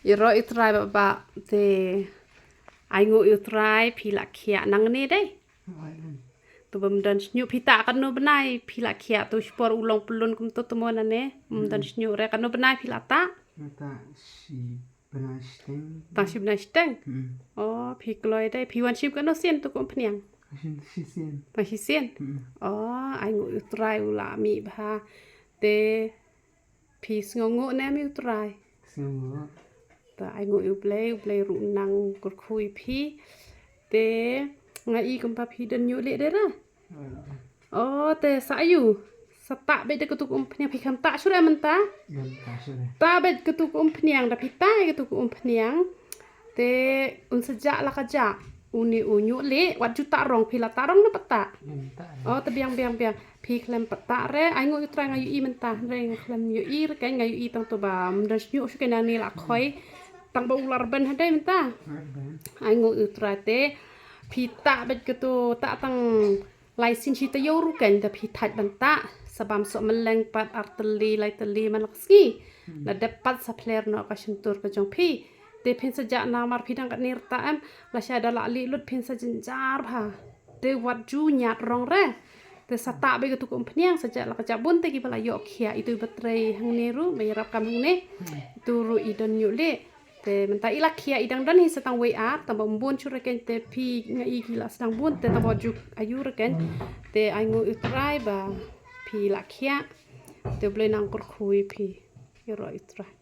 Iro itrai baba te aingu itrai pila kia nang ni deh. Tu bemdan snyu pita kan no benai pila kia tu spor ulong pelun kum tu temona ne. Bemdan snyu re kan no benai pila ta. Ta si benasteng. Ta si benai steng. Oh, pi kloi deh pi wan ship kan no sien tu kum pniang. Asin sisien. Pa sien. Oh, aingu itrai ula mi ba te pi ngongo ne mi itrai. Semua. Ta aingu uplay ru nang kur khui pi te ngai kum pa pi den nyu le de ra. Oh, te sayu. Sata be de ketuk pniang pi kam ta sure menta. Yang kasih. Ta be ketuk pniang da pi ta ketuk pniang. Te un sejak la kaja. Uni unyu le wat juta rong pi la tarong na peta. Oh, te biang pi klem peta re aingu tra ngayu i menta re klem yu i re kai ngayu i tang to ba mdan nyu su kena ni la khoi tang ba ular ben hade menta. Aingu tra te pi ta be ketu ta tang lai sin chi te yoru kan da pi that banta sabam so meleng pat arteli lai teli malakski la dapat sapler no ka shentur ka jong pi te pin sejak namar pidang kat nirta em la syada la li lut pin sajenjar ha te wat ju nyat rong re te sata be ketu pniang sejak la kajabun te ki bala yok khia itu betrei hang neru mayarap kam hang ne itu ru idon yu le te menta ila khia idang dan hi setang we a tamba mbun chu reken te pi ngai gila sedang bun te tamba juk ayu reken te aingu utrai ba pi la khia te ble nang kur khui pi iro utrai